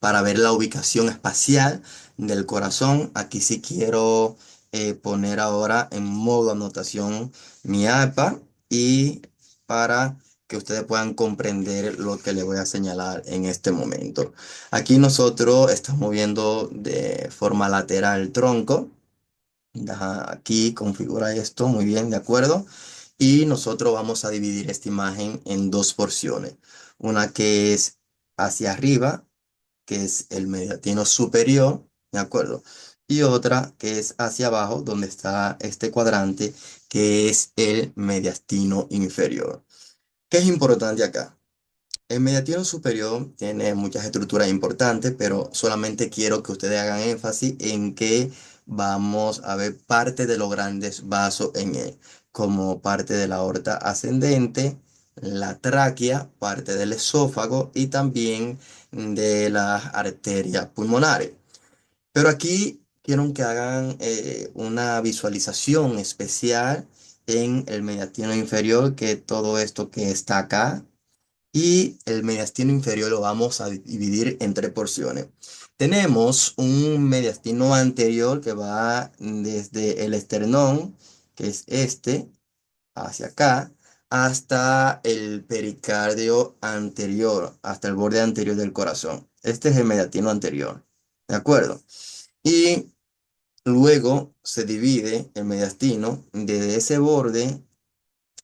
para ver la ubicación espacial del corazón. Aquí sí quiero poner ahora en modo anotación mi iPad y para que ustedes puedan comprender lo que les voy a señalar en este momento. Aquí nosotros estamos viendo de forma lateral el tronco. Aquí configura esto muy bien, ¿de acuerdo? Y nosotros vamos a dividir esta imagen en dos porciones. Una que es hacia arriba, que es el mediastino superior, ¿de acuerdo? Y otra que es hacia abajo, donde está este cuadrante, que es el mediastino inferior. ¿Qué es importante acá? El mediastino superior tiene muchas estructuras importantes, pero solamente quiero que ustedes hagan énfasis en que vamos a ver parte de los grandes vasos en él, como parte de la aorta ascendente, la tráquea, parte del esófago y también de las arterias pulmonares. Pero aquí quiero que hagan una visualización especial en el mediastino inferior, que todo esto que está acá y el mediastino inferior lo vamos a dividir en tres porciones. Tenemos un mediastino anterior que va desde el esternón, que es este, hacia acá, hasta el pericardio anterior, hasta el borde anterior del corazón. Este es el mediastino anterior, ¿de acuerdo? Y luego se divide el mediastino desde ese borde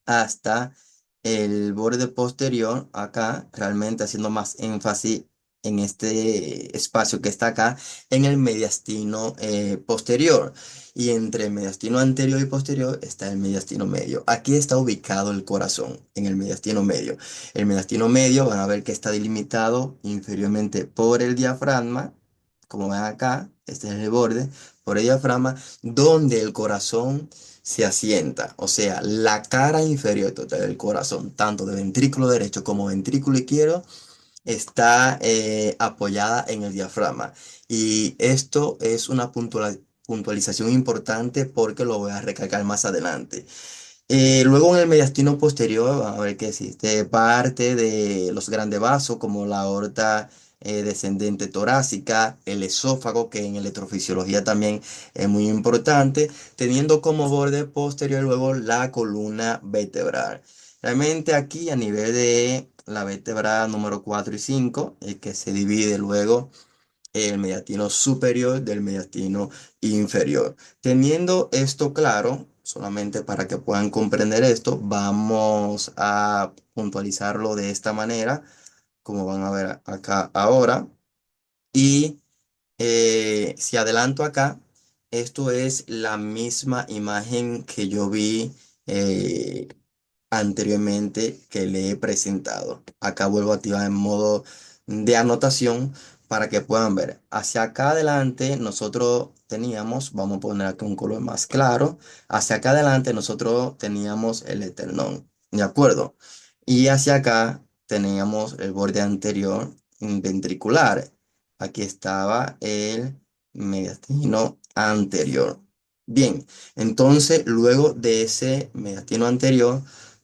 hasta el borde posterior, acá, realmente haciendo más énfasis en este espacio que está acá, en el mediastino posterior. Y entre el mediastino anterior y posterior está el mediastino medio. Aquí está ubicado el corazón, en el mediastino medio. El mediastino medio, van a ver que está delimitado inferiormente por el diafragma, como ven acá, este es el borde, por el diafragma, donde el corazón se asienta, o sea, la cara inferior total del corazón, tanto de ventrículo derecho como ventrículo izquierdo, está apoyada en el diafragma. Y esto es una puntualización importante porque lo voy a recalcar más adelante. Luego en el mediastino posterior, vamos a ver que existe parte de los grandes vasos como la aorta descendente torácica, el esófago, que en electrofisiología también es muy importante, teniendo como borde posterior luego la columna vertebral. Realmente aquí a nivel de la vértebra número 4 y 5, que se divide luego el mediastino superior del mediastino inferior. Teniendo esto claro, solamente para que puedan comprender esto, vamos a puntualizarlo de esta manera, como van a ver acá ahora. Y si adelanto acá, esto es la misma imagen que yo vi eh, anteriormente que le he presentado. Acá vuelvo a activar en modo de anotación para que puedan ver. Hacia acá adelante nosotros teníamos, vamos a poner aquí un color más claro, hacia acá adelante nosotros teníamos el esternón, ¿de acuerdo? Y hacia acá teníamos el borde anterior ventricular. Aquí estaba el mediastino anterior. Bien, entonces luego de ese mediastino anterior,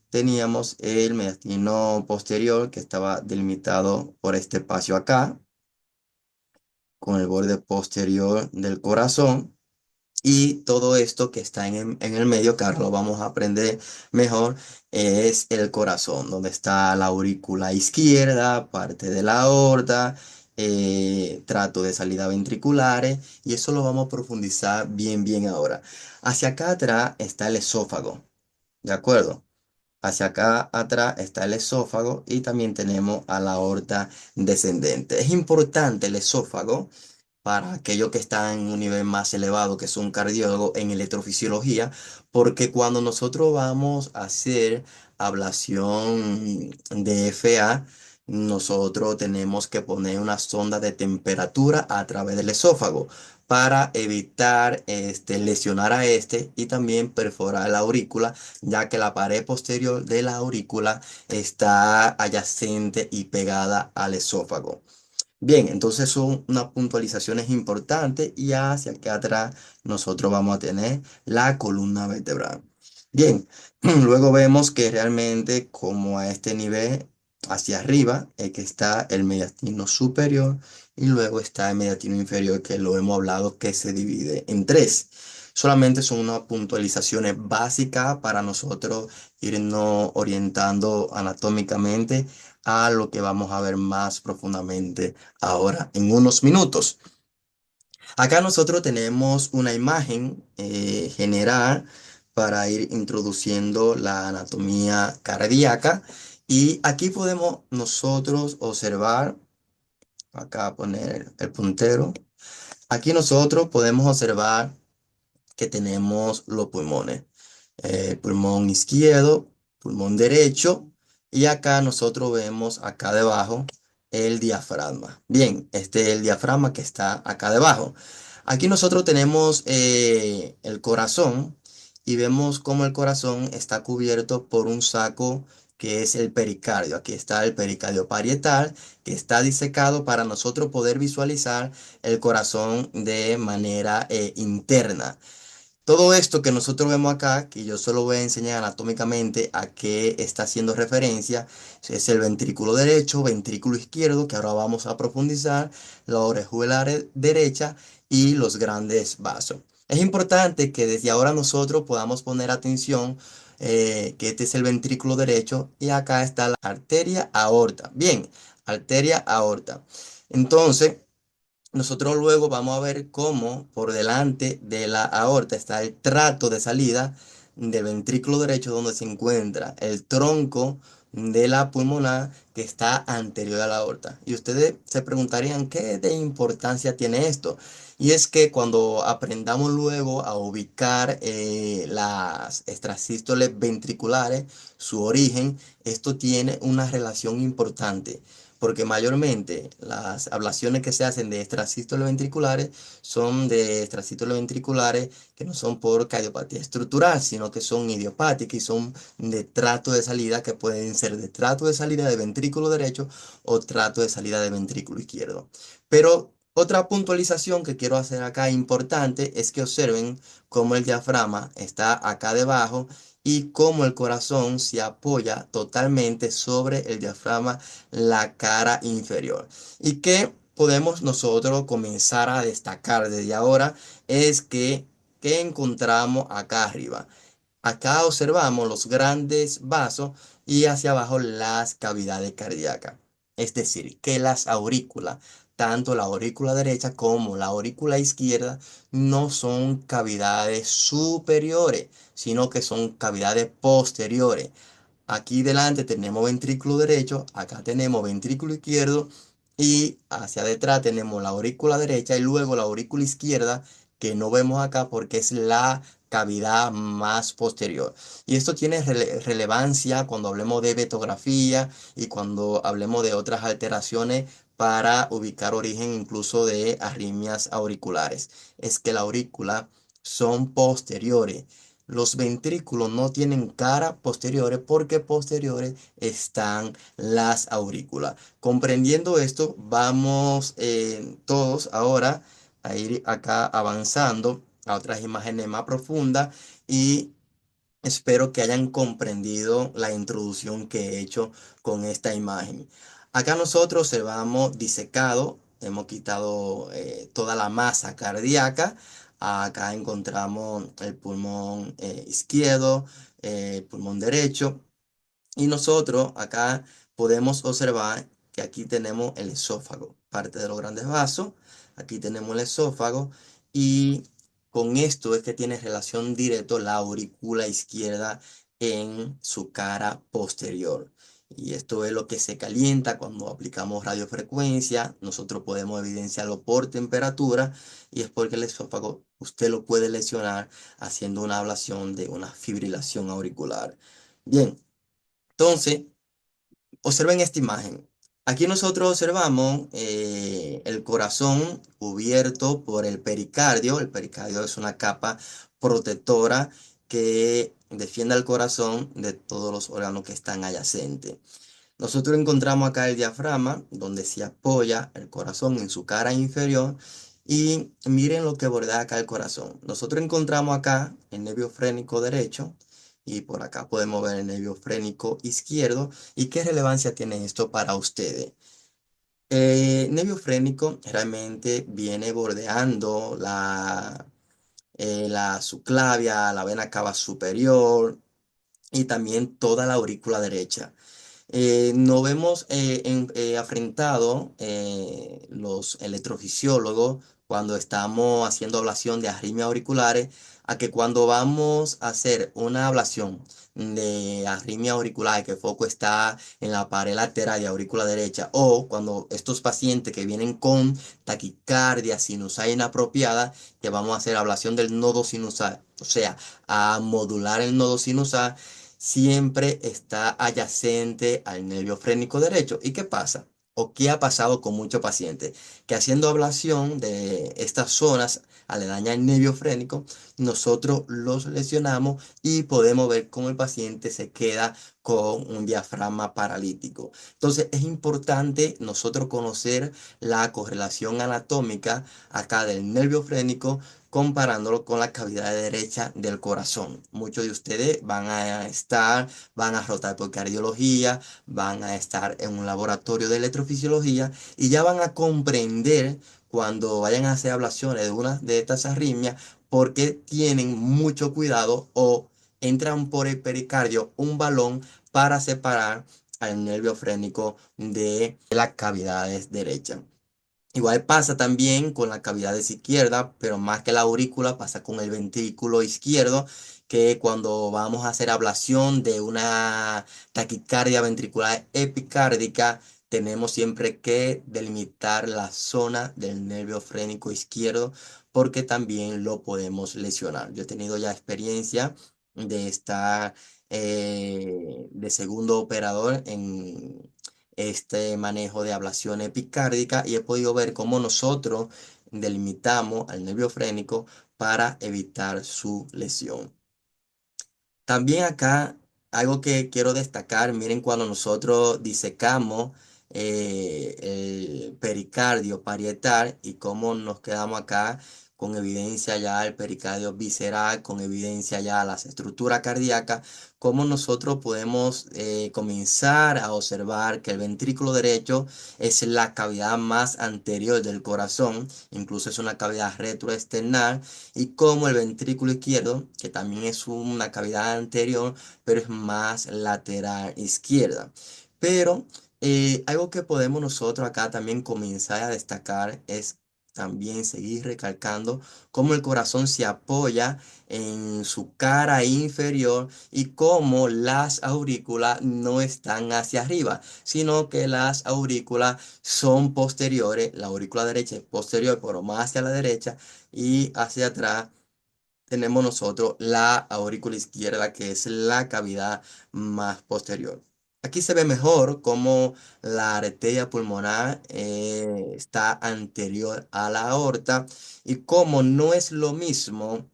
teníamos el mediastino posterior que estaba delimitado por este espacio acá, con el borde posterior del corazón. Y todo esto que está en el medio, que ahora lo vamos a aprender mejor, es el corazón, donde está la aurícula izquierda, parte de la aorta, trato de salida ventriculares, y eso lo vamos a profundizar bien ahora. Hacia acá atrás está el esófago, ¿de acuerdo? Hacia acá atrás está el esófago y también tenemos a la aorta descendente. Es importante el esófago para aquellos que están en un nivel más elevado, que son cardiólogos en electrofisiología, porque cuando nosotros vamos a hacer ablación de FA, nosotros tenemos que poner una sonda de temperatura a través del esófago para evitar lesionar a este y también perforar la aurícula, ya que la pared posterior de la aurícula está adyacente y pegada al esófago. Bien, entonces son unas puntualizaciones importantes y hacia acá atrás nosotros vamos a tener la columna vertebral. Bien, luego vemos que realmente como a este nivel hacia arriba, que está el mediastino superior y luego está el mediastino inferior, que lo hemos hablado que se divide en tres. Solamente son unas puntualizaciones básicas para nosotros irnos orientando anatómicamente a lo que vamos a ver más profundamente ahora en unos minutos. Acá nosotros tenemos una imagen general para ir introduciendo la anatomía cardíaca y aquí podemos nosotros observar, acá poner el puntero, aquí nosotros podemos observar que tenemos los pulmones, pulmón izquierdo, pulmón derecho y acá nosotros vemos acá debajo el diafragma. Bien, este es el diafragma que está acá debajo. Aquí nosotros tenemos el corazón y vemos cómo el corazón está cubierto por un saco que es el pericardio. Aquí está el pericardio parietal que está disecado para nosotros poder visualizar el corazón de manera interna. Todo esto que nosotros vemos acá, que yo solo voy a enseñar anatómicamente a qué está haciendo referencia, es el ventrículo derecho, ventrículo izquierdo, que ahora vamos a profundizar, la orejuela derecha y los grandes vasos. Es importante que desde ahora nosotros podamos poner atención que este es el ventrículo derecho y acá está la arteria aorta. Bien, arteria aorta. Entonces, nosotros luego vamos a ver cómo por delante de la aorta está el tracto de salida del ventrículo derecho donde se encuentra el tronco de la pulmonar que está anterior a la aorta. Y ustedes se preguntarían qué de importancia tiene esto. Y es que cuando aprendamos luego a ubicar las extrasístoles ventriculares, su origen, esto tiene una relación importante porque mayormente las ablaciones que se hacen de extrasístoles ventriculares son de extrasístoles ventriculares que no son por cardiopatía estructural, sino que son idiopáticas y son de trato de salida que pueden ser de trato de salida de ventrículo derecho o trato de salida de ventrículo izquierdo. Pero otra puntualización que quiero hacer acá importante es que observen cómo el diafragma está acá debajo y cómo el corazón se apoya totalmente sobre el diafragma, la cara inferior. Y que podemos nosotros comenzar a destacar desde ahora es que, ¿qué encontramos acá arriba? Acá observamos los grandes vasos y hacia abajo las cavidades cardíacas. Es decir, que las aurículas, tanto la aurícula derecha como la aurícula izquierda, no son cavidades superiores, sino que son cavidades posteriores. Aquí delante tenemos ventrículo derecho, acá tenemos ventrículo izquierdo y hacia detrás tenemos la aurícula derecha y luego la aurícula izquierda que no vemos acá porque es la cavidad más posterior. Y esto tiene relevancia cuando hablemos de betografía y cuando hablemos de otras alteraciones para ubicar origen incluso de arritmias auriculares. Es que la aurícula son posteriores. Los ventrículos no tienen cara posteriores porque posteriores están las aurículas. Comprendiendo esto, vamos todos ahora a ir acá avanzando a otras imágenes más profundas y espero que hayan comprendido la introducción que he hecho con esta imagen. Acá nosotros observamos disecado, hemos quitado toda la masa cardíaca. Acá encontramos el pulmón izquierdo, el pulmón derecho. Y nosotros acá podemos observar que aquí tenemos el esófago, parte de los grandes vasos. Aquí tenemos el esófago y con esto es que tiene relación directa la aurícula izquierda en su cara posterior. Y esto es lo que se calienta cuando aplicamos radiofrecuencia. Nosotros podemos evidenciarlo por temperatura y es porque el esófago usted lo puede lesionar haciendo una ablación de una fibrilación auricular. Bien. Entonces, observen esta imagen. Aquí nosotros observamos el corazón cubierto por el pericardio. El pericardio es una capa protectora que defiende al corazón de todos los órganos que están adyacentes. Nosotros encontramos acá el diafragma, donde se apoya el corazón en su cara inferior. Y miren lo que bordea acá el corazón. Nosotros encontramos acá el nervio frénico derecho y por acá podemos ver el nervio frénico izquierdo. ¿Y qué relevancia tiene esto para ustedes? Nervio frénico realmente viene bordeando la subclavia, la vena cava superior y también toda la aurícula derecha. Nos vemos afrentado los electrofisiólogos cuando estamos haciendo ablación de arritmias auriculares a que cuando vamos a hacer una ablación de arritmia auricular, que el foco está en la pared lateral de aurícula derecha, o cuando estos pacientes que vienen con taquicardia sinusal inapropiada, que vamos a hacer ablación del nodo sinusal, o sea, a modular el nodo sinusal, siempre está adyacente al nervio frénico derecho. ¿Y qué pasa? ¿O qué ha pasado con muchos pacientes? Que haciendo ablación de estas zonas aledañas al nervio frénico, nosotros los lesionamos y podemos ver cómo el paciente se queda con un diafragma paralítico. Entonces es importante nosotros conocer la correlación anatómica acá del nervio frénico comparándolo con la cavidad derecha del corazón. Muchos de ustedes van a rotar por cardiología, van a estar en un laboratorio de electrofisiología y ya van a comprender cuando vayan a hacer ablaciones de una de estas arritmias porque tienen mucho cuidado o entran por el pericardio un balón para separar al nervio frénico de las cavidades derechas. Igual pasa también con la cavidad izquierda, pero más que la aurícula pasa con el ventrículo izquierdo, que cuando vamos a hacer ablación de una taquicardia ventricular epicárdica, tenemos siempre que delimitar la zona del nervio frénico izquierdo porque también lo podemos lesionar. Yo he tenido ya experiencia de estar de segundo operador en este manejo de ablación epicárdica y he podido ver cómo nosotros delimitamos al nervio frénico para evitar su lesión. También acá, algo que quiero destacar, miren cuando nosotros disecamos el pericardio parietal y cómo nos quedamos acá con evidencia ya el pericardio visceral, con evidencia ya las estructuras cardíacas, cómo nosotros podemos comenzar a observar que el ventrículo derecho es la cavidad más anterior del corazón, incluso es una cavidad retroesternal y como el ventrículo izquierdo, que también es una cavidad anterior, pero es más lateral izquierda. Pero algo que podemos nosotros acá también comenzar a destacar es también seguir recalcando cómo el corazón se apoya en su cara inferior y cómo las aurículas no están hacia arriba, sino que las aurículas son posteriores, la aurícula derecha es posterior, pero más hacia la derecha, y hacia atrás tenemos nosotros la aurícula izquierda, que es la cavidad más posterior. Aquí se ve mejor cómo la arteria pulmonar está anterior a la aorta y cómo no es lo mismo.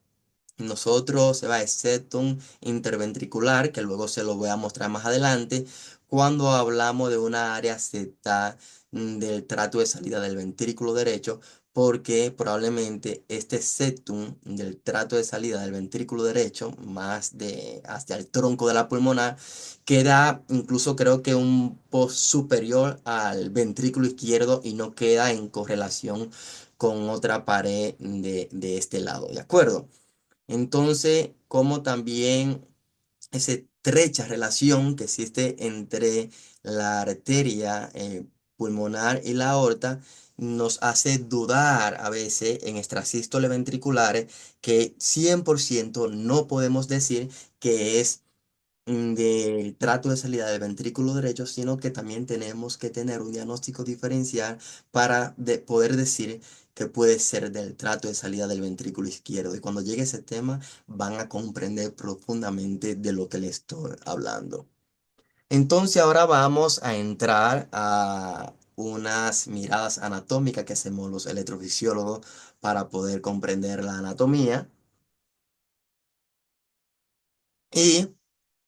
Nosotros se va a septum interventricular, que luego se lo voy a mostrar más adelante, cuando hablamos de una área septal del tracto de salida del ventrículo derecho, porque probablemente este septum del tracto de salida del ventrículo derecho, más de hacia el tronco de la pulmonar, queda incluso creo que un post superior al ventrículo izquierdo y no queda en correlación con otra pared de este lado, ¿de acuerdo? Entonces, como también esa estrecha relación que existe entre la arteria pulmonar y la aorta nos hace dudar a veces en extrasístoles ventriculares que 100% no podemos decir que es del trato de salida del ventrículo derecho, sino que también tenemos que tener un diagnóstico diferencial para poder decir que puede ser del trato de salida del ventrículo izquierdo. Y cuando llegue ese tema, van a comprender profundamente de lo que les estoy hablando. Entonces ahora vamos a entrar a unas miradas anatómicas que hacemos los electrofisiólogos para poder comprender la anatomía. Y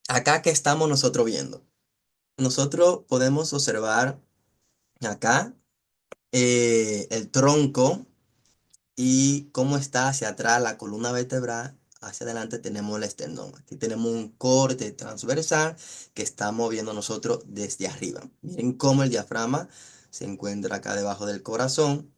acá que estamos nosotros viendo. Nosotros podemos observar acá el tronco y cómo está hacia atrás la columna vertebral hacia adelante tenemos el esternón. Aquí tenemos un corte transversal que estamos viendo nosotros desde arriba. Miren cómo el diafragma se encuentra acá debajo del corazón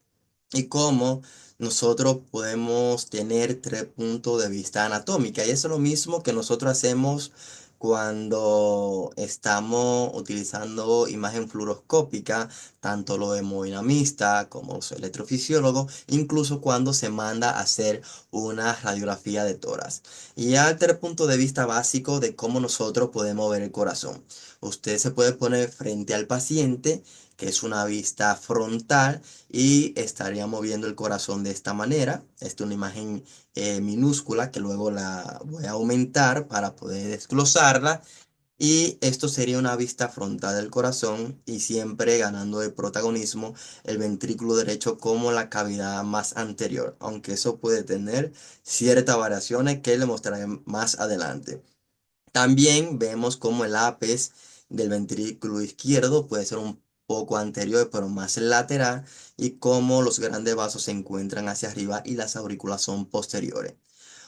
y cómo nosotros podemos tener tres puntos de vista anatómica. Y eso es lo mismo que nosotros hacemos cuando estamos utilizando imagen fluoroscópica, tanto los hemodinamistas como los electrofisiólogos, incluso cuando se manda a hacer una radiografía de tórax. Y ya el tres punto de vista básico de cómo nosotros podemos ver el corazón. Usted se puede poner frente al paciente, que es una vista frontal, y estaríamos viendo el corazón de esta manera. Esta es una imagen minúscula que luego la voy a aumentar para poder desglosarla. Y esto sería una vista frontal del corazón y siempre ganando de protagonismo el ventrículo derecho como la cavidad más anterior, aunque eso puede tener ciertas variaciones que le mostraré más adelante. También vemos como el ápice del ventrículo izquierdo puede ser un poco anterior, pero más lateral, y cómo los grandes vasos se encuentran hacia arriba y las aurículas son posteriores.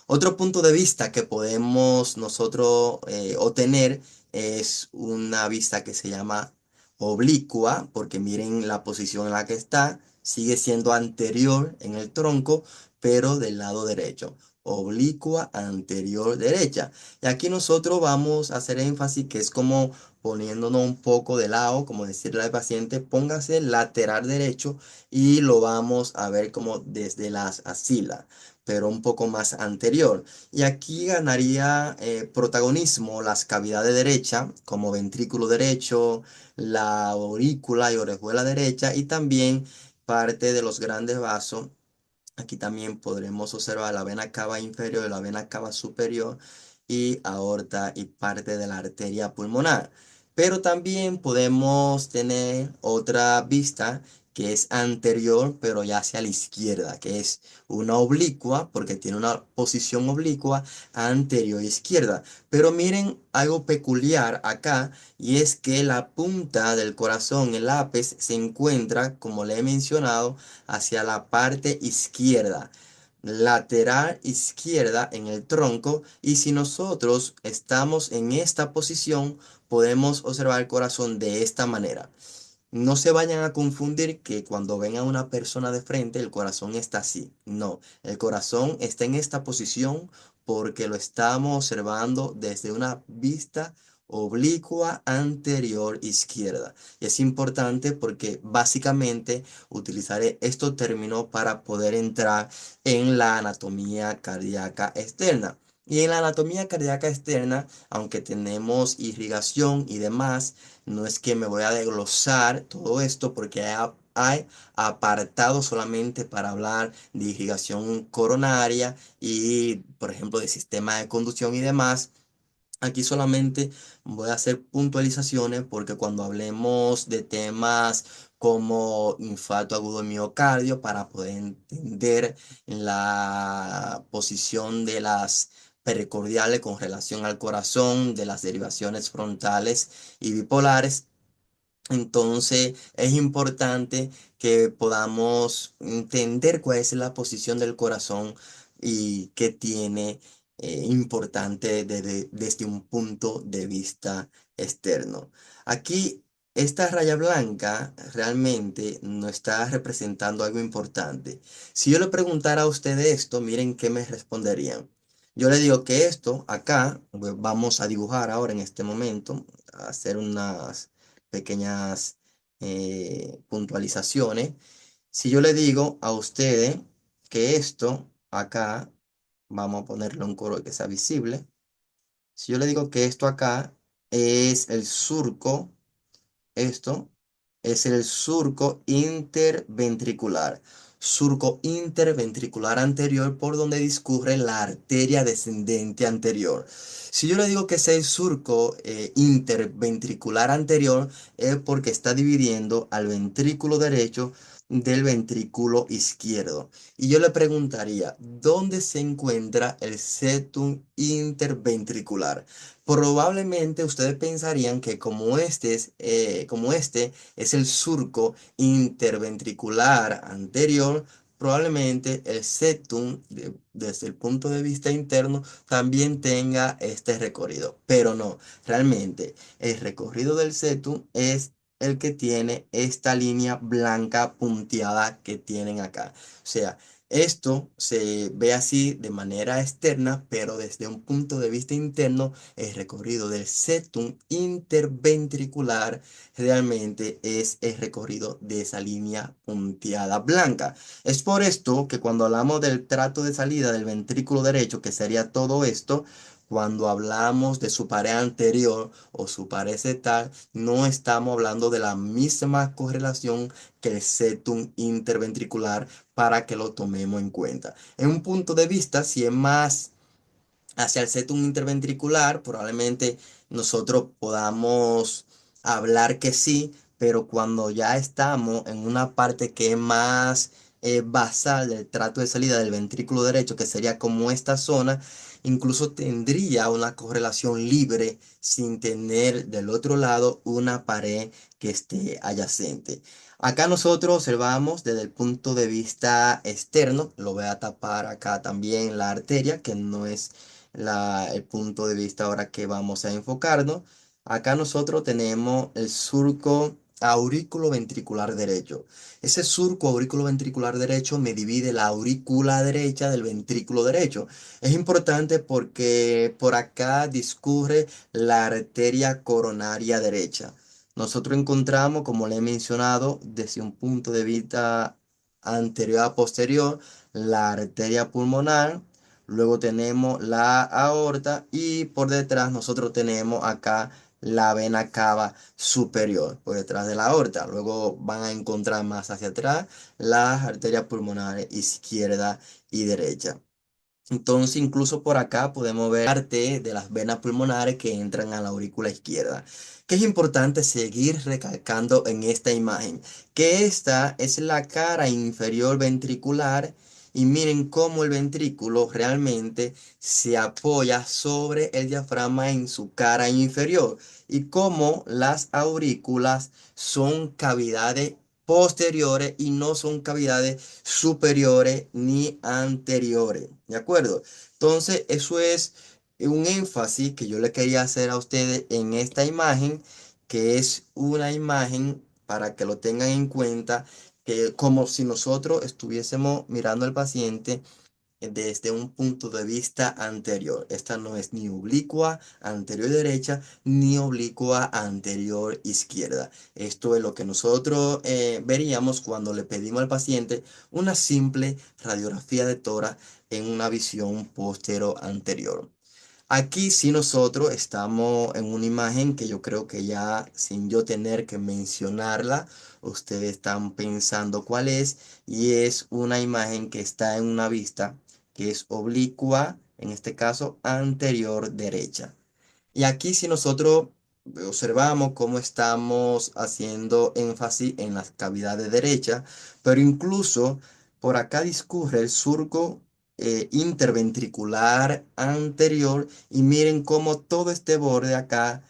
Otro punto de vista que podemos nosotros obtener es una vista que se llama oblicua, porque miren la posición en la que está, sigue siendo anterior en el tronco, pero del lado derecho. Oblicua anterior derecha. Y aquí nosotros vamos a hacer énfasis que es como poniéndonos un poco de lado, como decirle al paciente, póngase lateral derecho y lo vamos a ver como desde las axilas, pero un poco más anterior. Y aquí ganaría protagonismo las cavidades derecha, como ventrículo derecho, la aurícula y orejuela derecha, y también parte de los grandes vasos. Aquí también podremos observar la vena cava inferior y la vena cava superior y aorta y parte de la arteria pulmonar. Pero también podemos tener otra vista que es anterior, pero ya hacia la izquierda, que es una oblicua, porque tiene una posición oblicua anterior izquierda. Pero miren algo peculiar acá, y es que la punta del corazón, el ápice, se encuentra, como le he mencionado, hacia la parte izquierda, lateral izquierda en el tronco. Y si nosotros estamos en esta posición, podemos observar el corazón de esta manera. No se vayan a confundir que cuando ven a una persona de frente el corazón está así. No, el corazón está en esta posición porque lo estamos observando desde una vista oblicua anterior izquierda. Y es importante porque básicamente utilizaré estos términos para poder entrar en la anatomía cardíaca externa. Y en la anatomía cardíaca externa, aunque tenemos irrigación y demás, no es que me voy a desglosar todo esto porque hay apartado solamente para hablar de irrigación coronaria y, por ejemplo, de sistema de conducción y demás. Aquí solamente voy a hacer puntualizaciones porque cuando hablemos de temas como infarto agudo de miocardio, para poder entender la posición de las pericordiales con relación al corazón, de las derivaciones frontales y bipolares, entonces es importante que podamos entender cuál es la posición del corazón y qué tiene importante desde un punto de vista externo. Aquí, esta raya blanca realmente no está representando algo importante. Si yo le preguntara a usted esto, miren qué me responderían. Yo le digo que esto acá, pues, vamos a dibujar ahora en este momento, a hacer unas pequeñas puntualizaciones. Si yo le digo a ustedes que esto acá, vamos a ponerle un color que sea visible. Si yo le digo que esto acá es el surco, esto es el surco interventricular. Surco interventricular anterior por donde discurre la arteria descendente anterior. Si yo le digo que es el surco interventricular anterior, es porque está dividiendo al ventrículo derecho del ventrículo izquierdo. Y yo le preguntaría, ¿dónde se encuentra el septum interventricular? Probablemente ustedes pensarían que como este es el surco interventricular anterior, probablemente el septum, desde el punto de vista interno, también tenga este recorrido. Pero no, realmente el recorrido del septum es el que tiene esta línea blanca punteada que tienen acá. O sea, esto se ve así de manera externa, pero desde un punto de vista interno, el recorrido del septum interventricular realmente es el recorrido de esa línea punteada blanca. Es por esto que cuando hablamos del tracto de salida del ventrículo derecho, que sería todo esto, cuando hablamos de su pared anterior o su pared septal, no estamos hablando de la misma correlación que el septum interventricular para que lo tomemos en cuenta. En un punto de vista, si es más hacia el septum interventricular, probablemente nosotros podamos hablar que sí, pero cuando ya estamos en una parte que es más basal del tracto de salida del ventrículo derecho, que sería como esta zona, incluso tendría una correlación libre sin tener del otro lado una pared que esté adyacente. Acá nosotros observamos desde el punto de vista externo, lo voy a tapar acá también la arteria, que no es el punto de vista ahora que vamos a enfocarnos. Acá nosotros tenemos el surco aurículo ventricular derecho. Ese surco aurículo ventricular derecho me divide la aurícula derecha del ventrículo derecho. Es importante porque por acá discurre la arteria coronaria derecha. Nosotros encontramos, como le he mencionado, desde un punto de vista anterior a posterior, la arteria pulmonar. Luego tenemos la aorta y por detrás nosotros tenemos acá la vena cava superior, por detrás de la aorta. Luego van a encontrar más hacia atrás las arterias pulmonares izquierda y derecha. Entonces, incluso por acá podemos ver parte de las venas pulmonares que entran a la aurícula izquierda. Que es importante seguir recalcando en esta imagen, que esta es la cara inferior ventricular y miren cómo el ventrículo realmente se apoya sobre el diafragma en su cara inferior y cómo las aurículas son cavidades posteriores y no son cavidades superiores ni anteriores, ¿de acuerdo? Entonces, eso es un énfasis que yo le quería hacer a ustedes en esta imagen, que es una imagen para que lo tengan en cuenta, que como si nosotros estuviésemos mirando al paciente desde un punto de vista anterior. Esta no es ni oblicua anterior derecha ni oblicua anterior izquierda. Esto es lo que nosotros veríamos cuando le pedimos al paciente una simple radiografía de tórax en una visión postero anterior. Aquí sí nosotros estamos en una imagen que yo creo que ya sin yo tener que mencionarla, ustedes están pensando cuál es, y es una imagen que está en una vista que es oblicua, en este caso anterior derecha. Y aquí si nosotros observamos cómo estamos haciendo énfasis en las cavidades derechas, pero incluso por acá discurre el surco interventricular anterior y miren cómo todo este borde acá,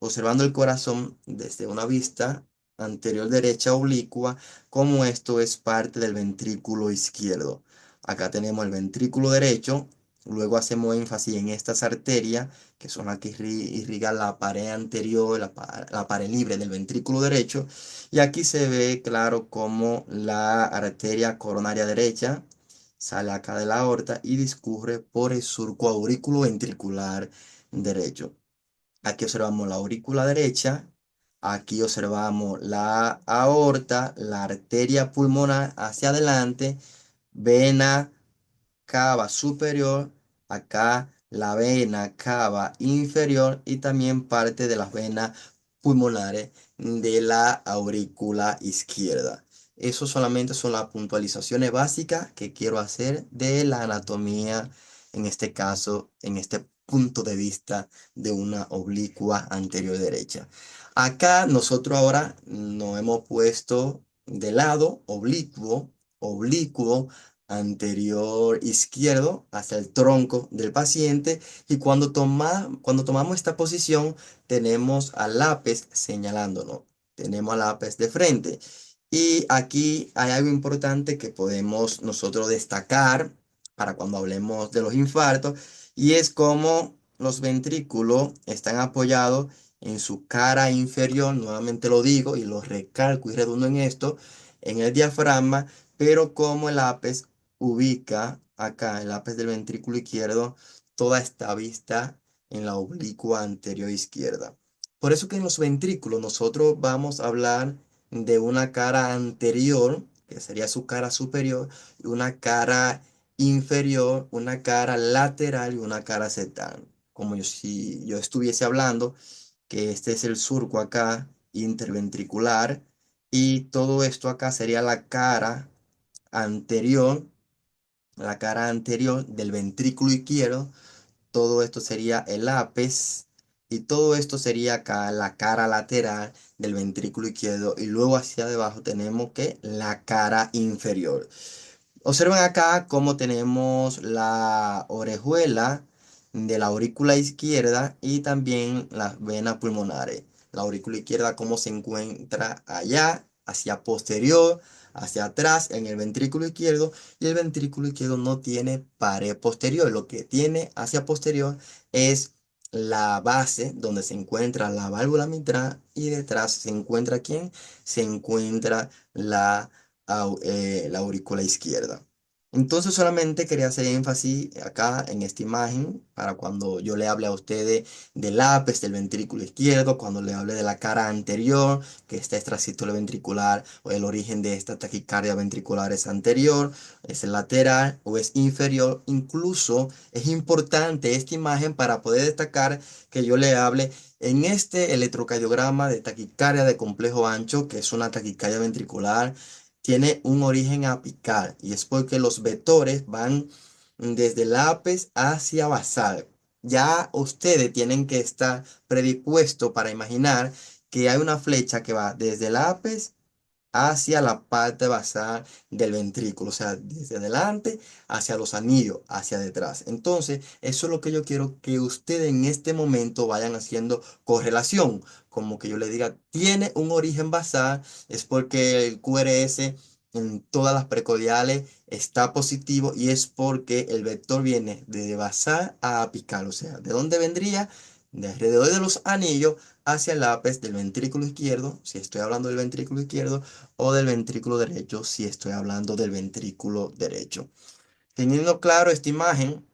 observando el corazón desde una vista anterior derecha oblicua, como esto es parte del ventrículo izquierdo. Acá tenemos el ventrículo derecho, luego hacemos énfasis en estas arterias, que son las que irrigan la pared anterior, la pared libre del ventrículo derecho, y aquí se ve claro como la arteria coronaria derecha sale acá de la aorta y discurre por el surco aurículo ventricular derecho. Aquí observamos la aurícula derecha, aquí observamos la aorta, la arteria pulmonar hacia adelante, vena cava superior, acá la vena cava inferior y también parte de las venas pulmonares de la aurícula izquierda. Eso solamente son las puntualizaciones básicas que quiero hacer de la anatomía, en este caso, en este punto de vista de una oblicua anterior derecha. Acá nosotros ahora nos hemos puesto de lado oblicuo, oblicuo anterior izquierdo hacia el tronco del paciente y cuando tomamos esta posición tenemos al lápiz señalándonos, tenemos al lápiz de frente Y aquí hay algo importante que podemos nosotros destacar para cuando hablemos de los infartos, y es cómo los ventrículos están apoyados en su cara inferior, nuevamente lo digo y lo recalco y redundo en esto, en el diafragma, pero como el ápice ubica acá, el ápice del ventrículo izquierdo, toda esta vista en la oblicua anterior izquierda. Por eso que en los ventrículos nosotros vamos a hablar de una cara anterior, que sería su cara superior, y una cara inferior, una cara lateral y una cara septal. Como si yo estuviese hablando que este es el surco acá interventricular y todo esto acá sería anterior, la cara anterior del ventrículo izquierdo, todo esto sería el ápice y todo esto sería acá la cara lateral del ventrículo izquierdo y luego hacia debajo tenemos que la cara inferior. Observen acá cómo tenemos la orejuela de la aurícula izquierda y también las venas pulmonares. La aurícula izquierda cómo se encuentra allá, hacia posterior, hacia atrás en el ventrículo izquierdo, y el ventrículo izquierdo no tiene pared posterior. Lo que tiene hacia posterior es la base donde se encuentra la válvula mitral y detrás se encuentra ¿quién? Se encuentra la aurícula izquierda. Entonces solamente quería hacer énfasis acá en esta imagen para cuando yo le hable a ustedes del ápice del ventrículo izquierdo, cuando le hable de la cara anterior, que está extrasístole ventricular, o el origen de esta taquicardia ventricular es anterior, es lateral o es inferior. Incluso es importante esta imagen para poder destacar que yo le hable en este electrocardiograma de taquicardia de complejo ancho, que es una taquicardia ventricular, tiene un origen apical y es porque los vectores van desde el ápice hacia basal. Ya ustedes tienen que estar predispuestos para imaginar que hay una flecha que va desde el ápice hacia la parte basal del ventrículo, o sea, desde adelante hacia los anillos, hacia detrás. Entonces, eso es lo que yo quiero que ustedes en este momento vayan haciendo correlación, como que yo le diga, tiene un origen basal, es porque el QRS en todas las precordiales está positivo y es porque el vector viene de basal a apical, o sea, ¿de dónde vendría? De alrededor de los anillos hacia el ápice del ventrículo izquierdo, si estoy hablando del ventrículo izquierdo, o del ventrículo derecho si estoy hablando del ventrículo derecho. Teniendo claro esta imagen,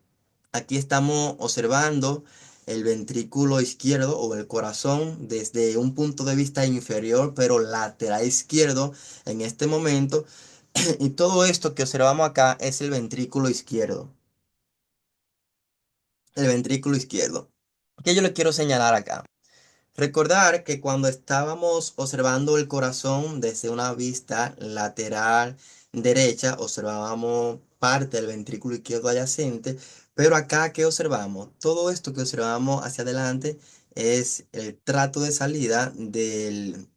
aquí estamos observando el ventrículo izquierdo o el corazón desde un punto de vista inferior, pero lateral izquierdo en este momento. Y todo esto que observamos acá es el ventrículo izquierdo. El ventrículo izquierdo. ¿Qué yo le quiero señalar acá? Recordar que cuando estábamos observando el corazón desde una vista lateral derecha, observábamos parte del ventrículo izquierdo adyacente, pero acá, ¿qué observamos? Todo esto que observamos hacia adelante es el trato de salida del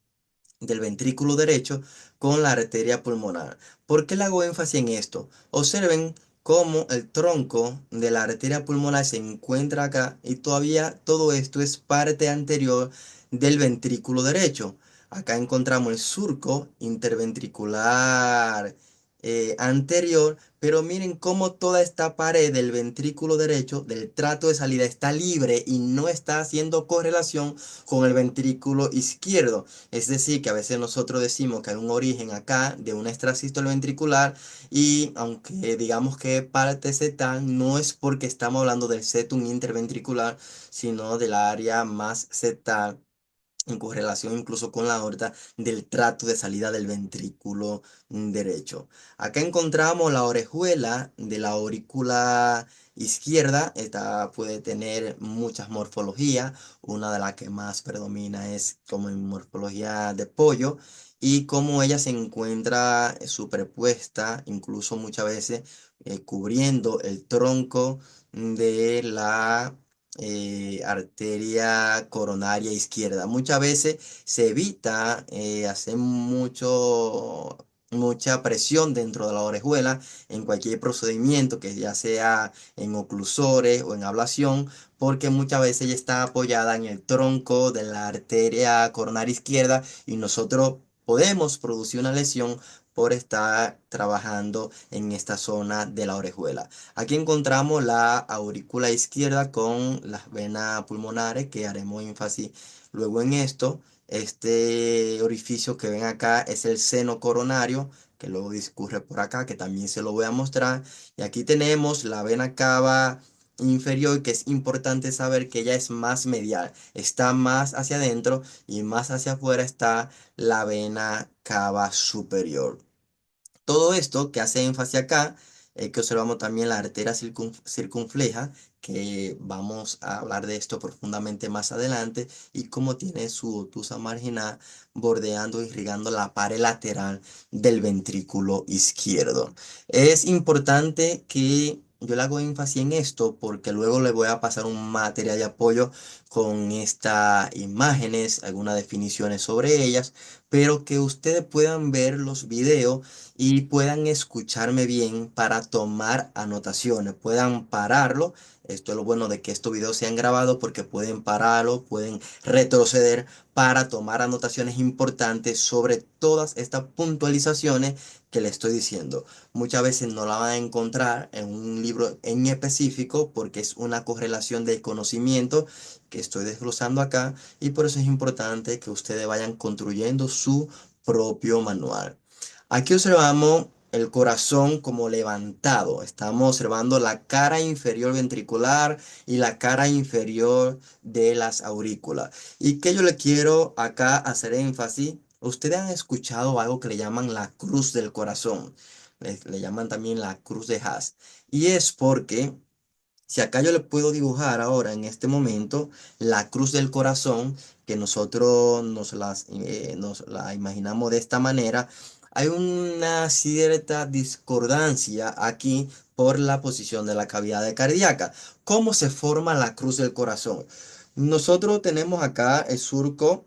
ventrículo derecho con la arteria pulmonar. ¿Por qué le hago énfasis en esto? Observen cómo el tronco de la arteria pulmonar se encuentra acá y todavía todo esto es parte anterior del ventrículo derecho. Acá encontramos el surco interventricular anterior, pero miren cómo toda esta pared del ventrículo derecho, del trato de salida, está libre y no está haciendo correlación con el ventrículo izquierdo. Es decir, que a veces nosotros decimos que hay un origen acá de una extrasístole ventricular y aunque digamos que parte septal, no es porque estamos hablando del septum interventricular, sino del área más septal en correlación incluso con la aorta del trato de salida del ventrículo derecho. Acá encontramos la orejuela de la aurícula izquierda. Esta puede tener muchas morfologías. Una de las que más predomina es como en morfología de pollo y cómo ella se encuentra superpuesta, incluso muchas veces cubriendo el tronco de la arteria coronaria izquierda. Muchas veces se evita hacer mucha presión dentro de la orejuela en cualquier procedimiento, que ya sea en oclusores o en ablación, porque muchas veces ya está apoyada en el tronco de la arteria coronaria izquierda y nosotros podemos producir una lesión por estar trabajando en esta zona de la orejuela. Aquí encontramos la aurícula izquierda con las venas pulmonares, que haremos énfasis luego en esto. Este orificio que ven acá es el seno coronario, que luego discurre por acá, que también se lo voy a mostrar. Y aquí tenemos la vena cava inferior, que es importante saber que ella es más medial, está más hacia adentro, y más hacia afuera está la vena cava superior. Todo esto que hace énfasis acá, que observamos también la arteria circunfleja, que vamos a hablar de esto profundamente más adelante, y cómo tiene su obtusa marginal bordeando y irrigando la pared lateral del ventrículo izquierdo. Es importante que yo le hago énfasis en esto porque luego le voy a pasar un material de apoyo con estas imágenes, algunas definiciones sobre ellas, pero que ustedes puedan ver los videos y puedan escucharme bien para tomar anotaciones, puedan pararlo. Esto es lo bueno de que estos videos sean grabados, porque pueden pararlo, pueden retroceder para tomar anotaciones importantes sobre todas estas puntualizaciones que le estoy diciendo. Muchas veces no la van a encontrar en un libro en específico porque es una correlación del conocimiento que estoy desglosando acá, y por eso es importante que ustedes vayan construyendo su propio manual. Aquí observamos el corazón como levantado. Estamos observando la cara inferior ventricular y la cara inferior de las aurículas. ¿Y que yo le quiero acá hacer énfasis? Ustedes han escuchado algo que le llaman la cruz del corazón. Le llaman también la cruz de Haas. Y es porque si acá yo le puedo dibujar ahora en este momento la cruz del corazón, que nosotros nos la imaginamos de esta manera, hay una cierta discordancia aquí por la posición de la cavidad cardíaca. ¿Cómo se forma la cruz del corazón? Nosotros tenemos acá el surco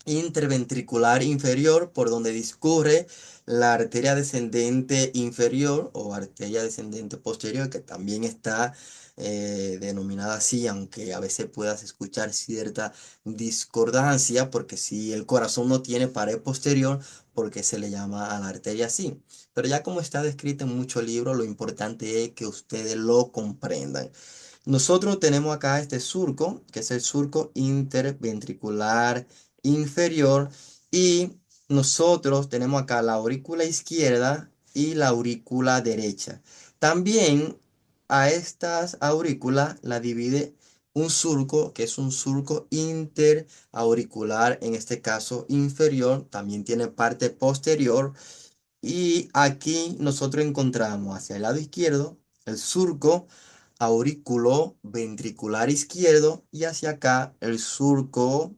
interventricular inferior, por donde discurre la arteria descendente inferior o arteria descendente posterior, que también está denominada así, aunque a veces puedas escuchar cierta discordancia, porque si el corazón no tiene pared posterior, porque se le llama a la arteria así. Pero ya como está descrito en muchos libros, lo importante es que ustedes lo comprendan. Nosotros tenemos acá este surco, que es el surco interventricular inferior, y nosotros tenemos acá la aurícula izquierda y la aurícula derecha. También a estas aurículas la divide un surco, que es un surco interauricular, en este caso inferior, también tiene parte posterior, y aquí nosotros encontramos hacia el lado izquierdo el surco aurículo ventricular izquierdo, y hacia acá el surco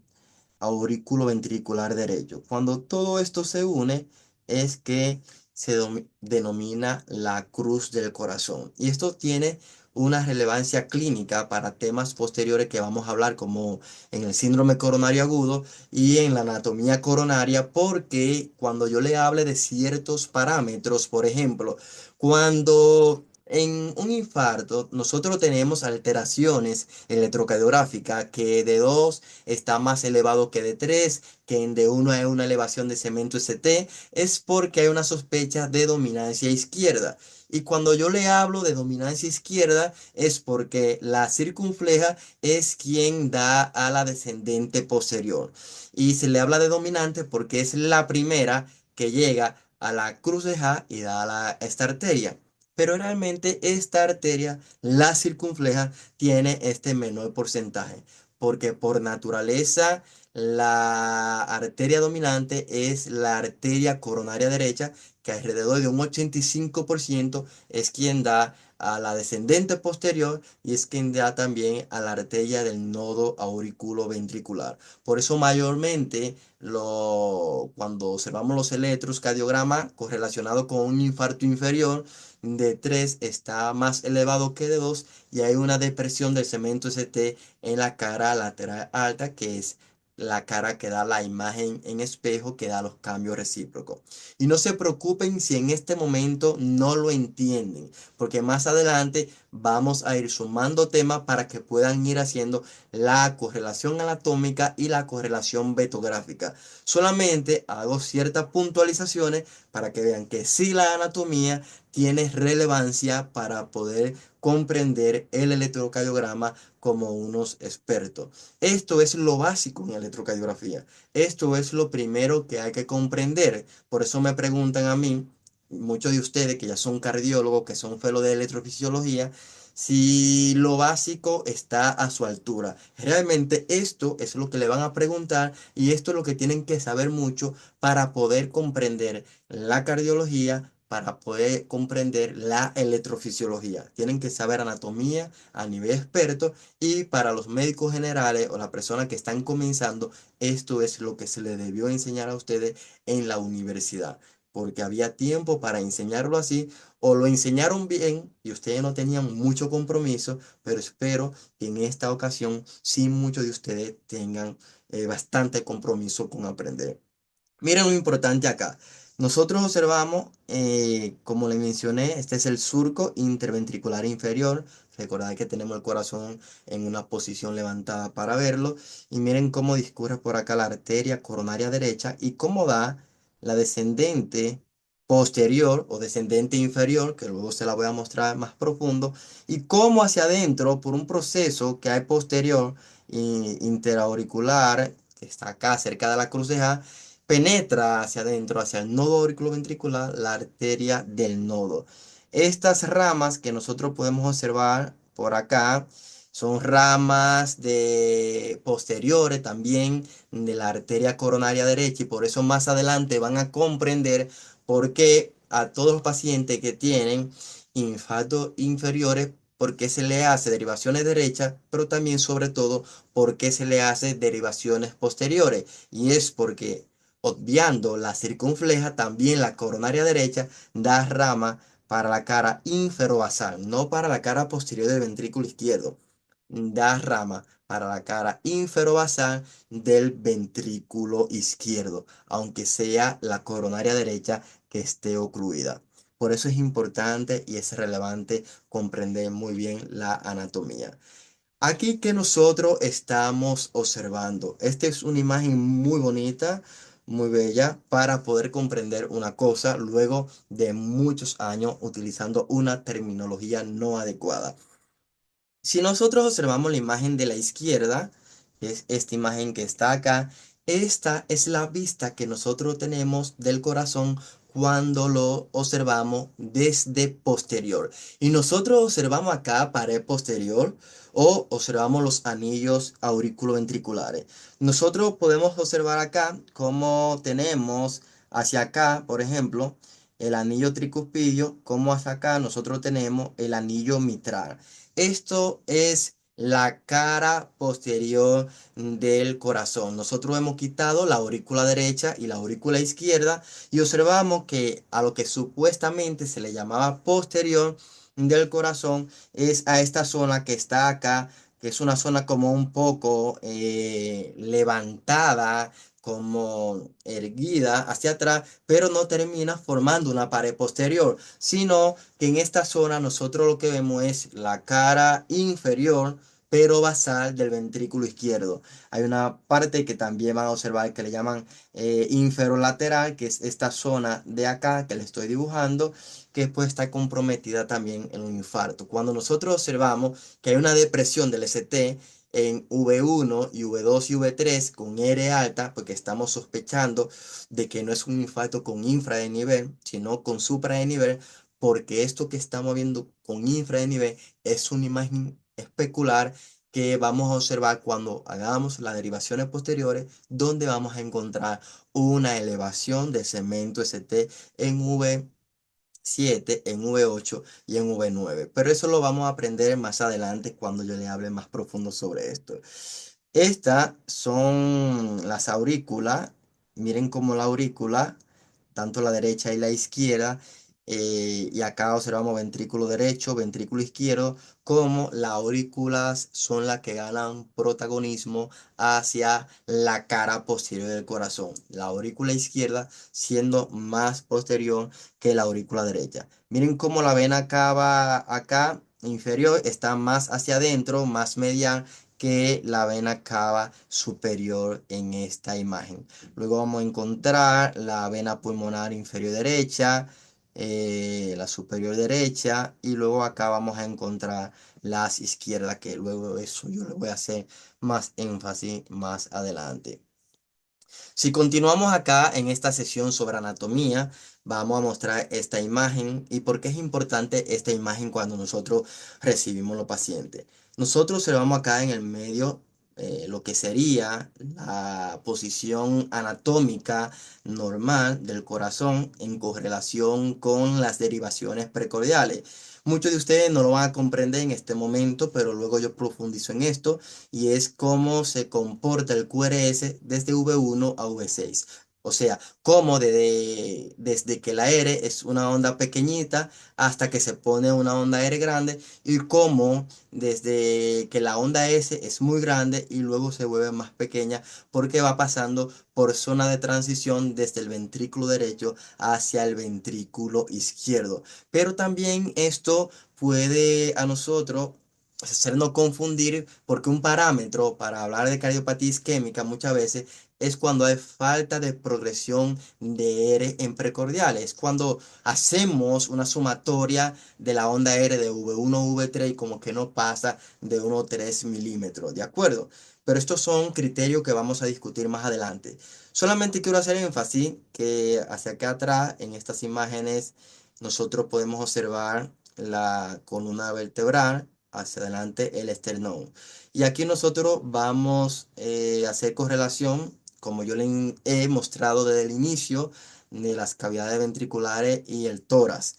aurículo ventricular derecho. Cuando todo esto se une es que se denomina la cruz del corazón. Y esto tiene una relevancia clínica para temas posteriores que vamos a hablar, como en el síndrome coronario agudo y en la anatomía coronaria, porque cuando yo le hable de ciertos parámetros, por ejemplo, cuando en un infarto nosotros tenemos alteraciones electrocardiográficas, que de 2 está más elevado que de 3, que en de 1 hay una elevación de cemento ST, es porque hay una sospecha de dominancia izquierda. Y cuando yo le hablo de dominancia izquierda es porque la circunfleja es quien da a la descendente posterior. Y se le habla de dominante porque es la primera que llega a la cruz de Ja y da a esta arteria. Pero realmente esta arteria, la circunfleja, tiene este menor porcentaje, porque por naturaleza la arteria dominante es la arteria coronaria derecha, que alrededor de un 85% es quien da a la descendente posterior, y es quien da también a la arteria del nodo auriculoventricular. Por eso mayormente cuando observamos los electrocardiogramas correlacionados con un infarto inferior, de 3 está más elevado que de 2, y hay una depresión del cemento ST en la cara lateral alta, que es la cara que da la imagen en espejo que da los cambios recíprocos. Y no se preocupen si en este momento no lo entienden, porque más adelante vamos a ir sumando temas para que puedan ir haciendo la correlación anatómica y la correlación betográfica. Solamente hago ciertas puntualizaciones para que vean que sí, la anatomía tiene relevancia para poder comprender el electrocardiograma como unos expertos. Esto es lo básico en electrocardiografía. Esto es lo primero que hay que comprender. Por eso me preguntan a mí, muchos de ustedes que ya son cardiólogos, que son fellow de electrofisiología, si lo básico está a su altura. Realmente esto es lo que le van a preguntar y esto es lo que tienen que saber mucho para poder comprender la cardiología, para poder comprender la electrofisiología. Tienen que saber anatomía a nivel experto y para los médicos generales o las personas que están comenzando, esto es lo que se les debió enseñar a ustedes en la universidad, porque había tiempo para enseñarlo así o lo enseñaron bien y ustedes no tenían mucho compromiso, pero espero que en esta ocasión sí muchos de ustedes tengan bastante compromiso con aprender. Miren lo importante acá. Nosotros observamos, como le mencioné, este es el surco interventricular inferior. Recordad que tenemos el corazón en una posición levantada para verlo. Y miren cómo discurre por acá la arteria coronaria derecha y cómo da la descendente posterior o descendente inferior, que luego se la voy a mostrar más profundo, y cómo hacia adentro, por un proceso que hay posterior, interauricular, que está acá cerca de la cruz de A, penetra hacia adentro, hacia el nodo auriculoventricular, la arteria del nodo. Estas ramas que nosotros podemos observar por acá son ramas de posteriores también de la arteria coronaria derecha y por eso más adelante van a comprender por qué a todos los pacientes que tienen infartos inferiores, por qué se le hace derivaciones derechas, pero también sobre todo por qué se le hace derivaciones posteriores. Y es porque obviando la circunfleja, también la coronaria derecha da rama para la cara inferobasal, no para la cara posterior del ventrículo izquierdo. Da rama para la cara inferobasal del ventrículo izquierdo, aunque sea la coronaria derecha que esté ocluida. Por eso es importante y es relevante comprender muy bien la anatomía. Aquí que nosotros estamos observando. Esta es una imagen muy bonita, muy bella, para poder comprender una cosa luego de muchos años utilizando una terminología no adecuada. Si nosotros observamos la imagen de la izquierda, que es esta imagen que está acá, esta es la vista que nosotros tenemos del corazón cuando lo observamos desde posterior. Y nosotros observamos acá pared posterior o observamos los anillos auriculoventriculares. Nosotros podemos observar acá cómo tenemos hacia acá, por ejemplo, el anillo tricuspidio, como hacia acá nosotros tenemos el anillo mitral. Esto es la cara posterior del corazón. Nosotros hemos quitado la aurícula derecha y la aurícula izquierda y observamos que a lo que supuestamente se le llamaba posterior del corazón es a esta zona que está acá, que es una zona como un poco levantada, como erguida hacia atrás, pero no termina formando una pared posterior, sino que en esta zona nosotros lo que vemos es la cara inferior, pero basal del ventrículo izquierdo. Hay una parte que también van a observar que le llaman inferolateral, que es esta zona de acá que le estoy dibujando, que pues está comprometida también en un infarto. Cuando nosotros observamos que hay una depresión del ST, en V1 y V2 y V3 con R alta, porque estamos sospechando de que no es un infarto con infra de nivel, sino con supra de nivel, porque esto que estamos viendo con infra de nivel es una imagen especular que vamos a observar cuando hagamos las derivaciones posteriores, donde vamos a encontrar una elevación de segmento ST en V7, en V8 y en V9. Pero eso lo vamos a aprender más adelante cuando yo le hable más profundo sobre esto. Estas son las aurículas. Miren cómo la aurícula, tanto la derecha y la izquierda, y acá observamos ventrículo derecho, ventrículo izquierdo, como las aurículas son las que ganan protagonismo hacia la cara posterior del corazón. La aurícula izquierda siendo más posterior que la aurícula derecha. Miren cómo la vena cava acá inferior está más hacia adentro, más medial que la vena cava superior en esta imagen. Luego vamos a encontrar la vena pulmonar inferior derecha, la superior derecha, y luego acá vamos a encontrar las izquierdas, que luego eso yo le voy a hacer más énfasis más adelante. Si continuamos acá en esta sesión sobre anatomía, vamos a mostrar esta imagen y por qué es importante esta imagen cuando nosotros recibimos los pacientes. Nosotros observamos acá en el medio lo que sería la posición anatómica normal del corazón en correlación con las derivaciones precordiales. Muchos de ustedes no lo van a comprender en este momento, pero luego yo profundizo en esto y es cómo se comporta el QRS desde V1 a V6. O sea, cómo desde que la R es una onda pequeñita hasta que se pone una onda R grande y cómo desde que la onda S es muy grande y luego se vuelve más pequeña porque va pasando por zona de transición desde el ventrículo derecho hacia el ventrículo izquierdo. Pero también esto puede a nosotros hacernos confundir porque un parámetro para hablar de cardiopatía isquémica muchas veces es cuando hay falta de progresión de R en precordiales, cuando hacemos una sumatoria de la onda R de V1 a V3 y como que no pasa de 1,3 milímetros, ¿de acuerdo? Pero estos son criterios que vamos a discutir más adelante. Solamente quiero hacer énfasis que hacia acá atrás, en estas imágenes, nosotros podemos observar la columna vertebral, hacia adelante el esternón. Y aquí nosotros vamos a hacer correlación, como yo le he mostrado desde el inicio, de las cavidades ventriculares y el tórax.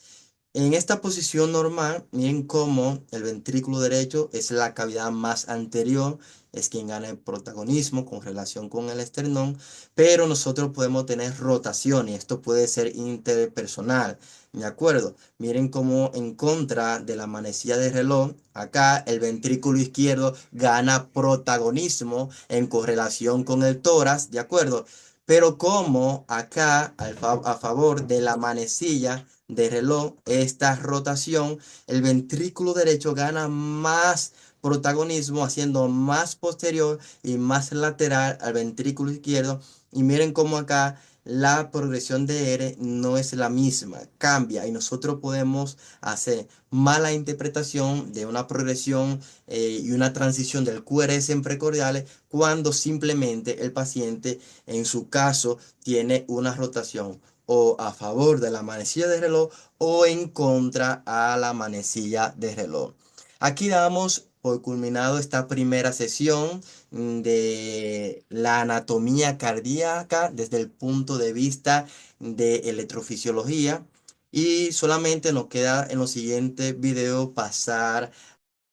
En esta posición normal, miren cómo el ventrículo derecho es la cavidad más anterior, es quien gana el protagonismo con relación con el esternón, pero nosotros podemos tener rotación y esto puede ser interpersonal, ¿de acuerdo? Miren cómo en contra de la manecilla de reloj, acá el ventrículo izquierdo gana protagonismo en correlación con el tórax, ¿de acuerdo? Pero como acá a favor de la manecilla de reloj, esta rotación, el ventrículo derecho gana más protagonismo, haciendo más posterior y más lateral al ventrículo izquierdo. Y miren cómo acá la progresión de R no es la misma, cambia y nosotros podemos hacer mala interpretación de una progresión y una transición del QRS en precordiales cuando simplemente el paciente en su caso tiene una rotación o a favor de la manecilla de reloj o en contra a la manecilla de reloj. Aquí damos por culminado esta primera sesión de la anatomía cardíaca desde el punto de vista de electrofisiología y solamente nos queda en los siguientes videos pasar